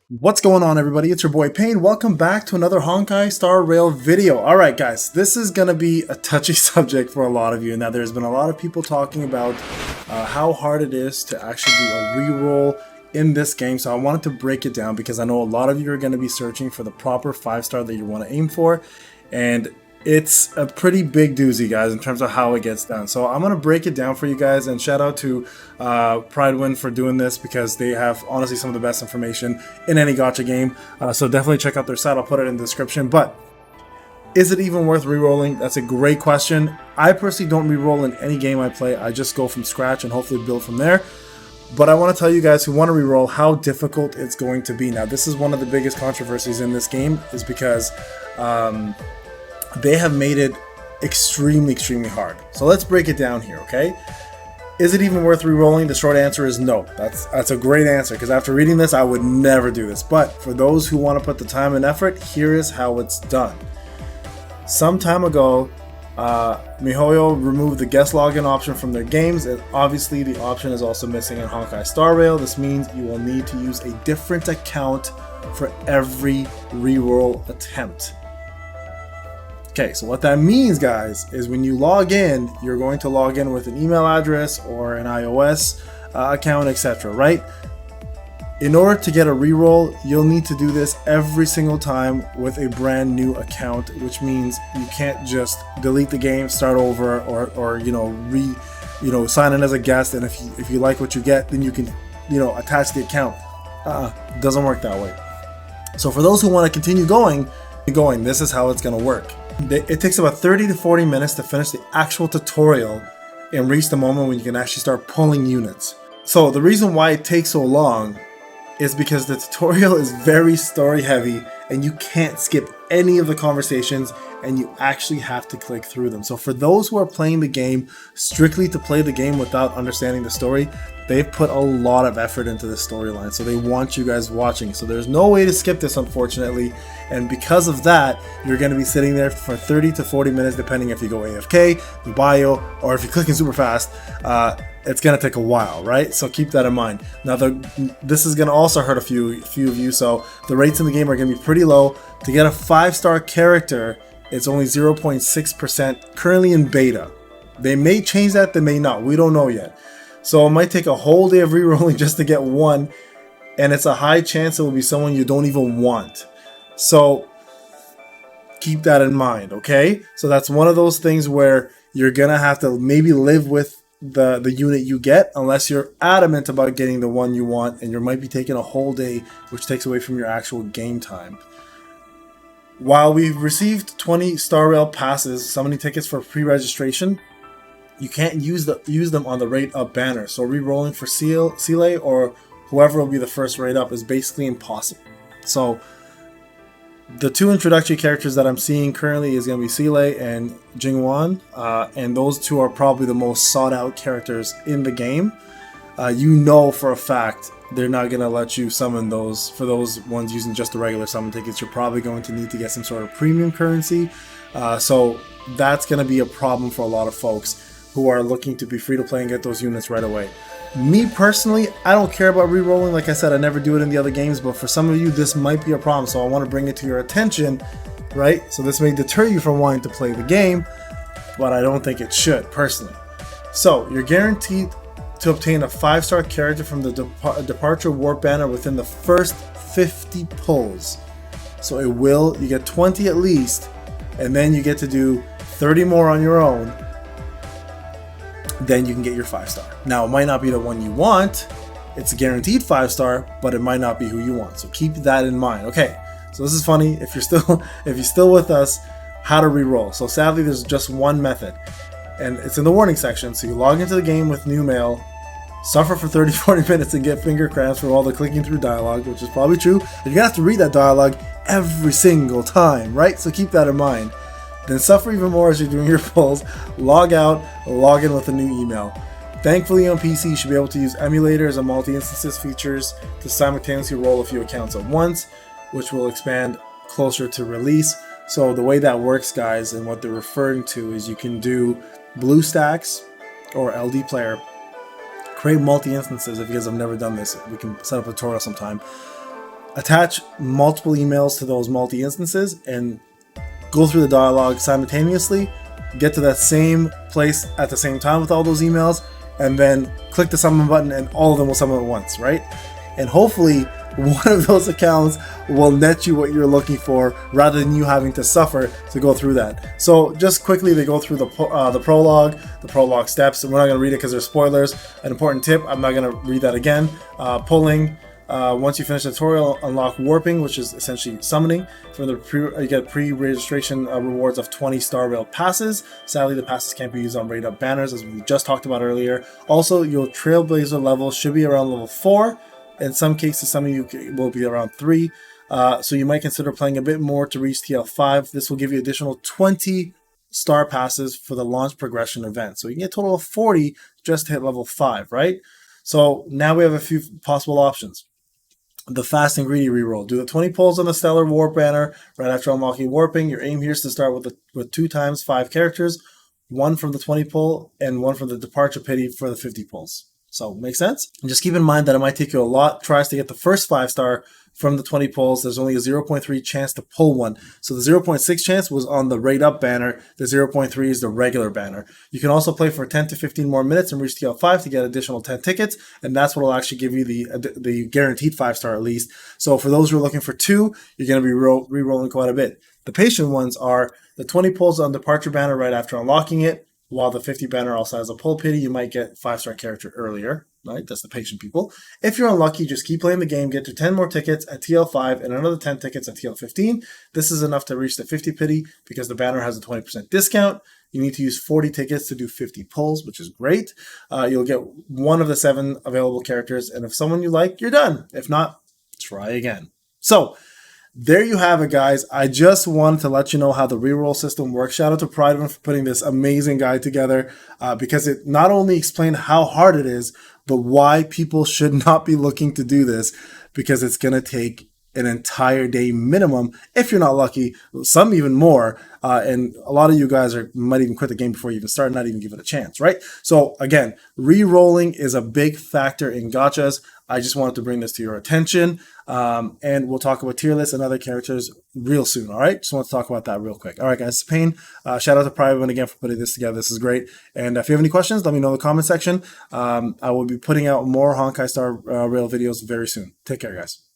What's going on, everybody? It's your boy Payne. Welcome back to another Honkai Star Rail video. Alright guys, this is going to be a touchy subject for a lot of you. Now there's been a lot of people talking about how hard it is to actually do a reroll in this game, so I wanted to break it down because I know a lot of you are going to be searching for the proper 5-star that you want to aim for, and it's a pretty big doozy, guys, in terms of how it gets done. So I'm going to break it down for you guys, and shout out to Pridewind for doing this because they have honestly some of the best information in any gacha game. So definitely check out their site. I'll put it in the description. But is it even worth rerolling? That's a great question. I personally don't reroll in any game I play. I just go from scratch and hopefully build from there. But I want to tell you guys who want to reroll how difficult it's going to be. Now, this is one of the biggest controversies in this game, is because they have made it extremely hard. So let's break it down here, okay? Is it even worth re-rolling? The short answer is no. That's a great answer, because after reading this, I would never do this. But for those who want to put the time and effort, here is how it's done. Some time ago, MiHoYo removed the guest login option from their games, and obviously the option is also missing in Honkai Star Rail. This means you will need to use a different account for every re-roll attempt. Okay, so what that means, guys, is when you log in, you're going to log in with an email address or an iOS account, etc., right? In order to get a reroll, you'll need to do this every single time with a brand new account, which means you can't just delete the game, start over, or sign in as a guest, and if you like what you get, then you can attach the account. It doesn't work that way. So for those who want to continue going, this is how it's going to work. It takes about 30 to 40 minutes to finish the actual tutorial and reach the moment when you can actually start pulling units. So the reason why it takes so long is because the tutorial is very story heavy and you can't skip any of the conversations, and you actually have to click through them. So for those who are playing the game strictly to play the game without understanding the story, they've put a lot of effort into the storyline, so they want you guys watching. So there's no way to skip this, unfortunately, and because of that, you're going to be sitting there for 30 to 40 minutes, depending if you go AFK, the bio, or if you're clicking super fast. It's going to take a while, right? So keep that in mind. Now, this is going to also hurt a few of you, so the rates in the game are going to be pretty low. To get a 5-star character, it's only 0.6% currently in beta. They may change that, they may not. We don't know yet. So it might take a whole day of rerolling just to get one, and it's a high chance it will be someone you don't even want. So keep that in mind, okay? So that's one of those things where you're gonna have to maybe live with the unit you get, unless you're adamant about getting the one you want, and you might be taking a whole day, which takes away from your actual game time. While we've received 20 Star Rail passes, summoning tickets for pre-registration, you can't use them on the rate up banner. So re-rolling for Seele or whoever will be the first rate up is basically impossible. So the two introductory characters that I'm seeing currently is going to be Seele and Jingwan, and those two are probably the most sought out characters in the game. You know for a fact they're not going to let you summon those. For those ones using just the regular summon tickets, you're probably going to need to get some sort of premium currency. So that's going to be a problem for a lot of folks who are looking to be free to play and get those units right away. Me personally, I don't care about re-rolling. Like I said, I never do it in the other games, but for some of you, this might be a problem. So I want to bring it to your attention, right? So this may deter you from wanting to play the game, but I don't think it should, personally. So you're guaranteed to obtain a 5-star character from the Departure Warp banner within the first 50 pulls. So you get 20 at least, and then you get to do 30 more on your own. Then you can get your 5-star. Now, it might not be the one you want. It's a guaranteed 5-star, but it might not be who you want. So keep that in mind. Okay, so this is funny. If you're still with us, how to re-roll. So sadly, there's just one method, and it's in the warning section. So you log into the game with new mail, suffer for 30-40 minutes, and get finger cramps for all the clicking through dialogue, which is probably true. But you're gonna have to read that dialogue every single time, right? So keep that in mind. Then suffer even more as you're doing your pulls, log out, log in with a new email. Thankfully on PC, you should be able to use emulators and multi-instances features to simultaneously roll a few accounts at once, which will expand closer to release. So the way that works, guys, and what they're referring to is you can do BlueStacks or LD Player, create multi-instances. If you guys have never done this, we can set up a tutorial sometime. attach multiple emails to those multi-instances and go through the dialogue simultaneously, get to that same place at the same time with all those emails, and then click the summon button and all of them will summon at once, right? And hopefully one of those accounts will net you what you're looking for rather than you having to suffer to go through that. So just quickly, they go through the prologue steps, and we're not going to read it because there's spoilers. An important tip, I'm not going to read that again. Pulling. Once you finish the tutorial, unlock warping, which is essentially summoning. You get pre-registration rewards of 20 Star Rail passes. Sadly, the passes can't be used on raid up banners, as we just talked about earlier. Also, your Trailblazer level should be around level 4. In some cases, some of you will be around 3. So you might consider playing a bit more to reach TL5. This will give you additional 20 star passes for the launch progression event. So you can get a total of 40 just to hit level 5, right? So now we have a few possible options. The fast and greedy reroll. Do the 20 pulls on the Stellar Warp banner right after unlocking warping. Your aim here is to start with 2 times 5 characters, 1 from the 20 pull and 1 from the Departure Pity for the 50 pulls. So, make sense? And just keep in mind that it might take you a lot tries to get the first 5-star from the 20 pulls. There's only a 0.3 chance to pull one. So the 0.6 chance was on the Raid Up banner. The 0.3 is the regular banner. You can also play for 10 to 15 more minutes and reach TL5 to get additional 10 tickets. And that's what will actually give you the guaranteed 5-star at least. So for those who are looking for 2, you're going to be re-rolling quite a bit. The patient ones are the 20 pulls on Departure banner right after unlocking it. While the 50 banner also has a pull pity, you might get 5-star character earlier, right? That's the patient people. If you're unlucky, just keep playing the game, get to 10 more tickets at TL5 and another 10 tickets at TL15. This is enough to reach the 50 pity because the banner has a 20% discount. You need to use 40 tickets to do 50 pulls, which is great. You'll get 1 of the 7 available characters, and if someone you like, you're done. If not, try again. So, there you have it, guys. I just wanted to let you know how the reroll system works. Shout out to Prideman for putting this amazing guide together because it not only explained how hard it is, but why people should not be looking to do this because it's going to take an entire day minimum if you're not lucky, some even more. And a lot of you guys might even quit the game before you even start, not even give it a chance, right? So again, re-rolling is a big factor in gachas. I just wanted to bring this to your attention. And we'll talk about tier lists and other characters real soon, all right? Just want to talk about that real quick. All right, guys, Pain, shout out to Private again for putting this together. This is great. And if you have any questions, let me know in the comment section. I will be putting out more Honkai Star Rail videos very soon. Take care, guys.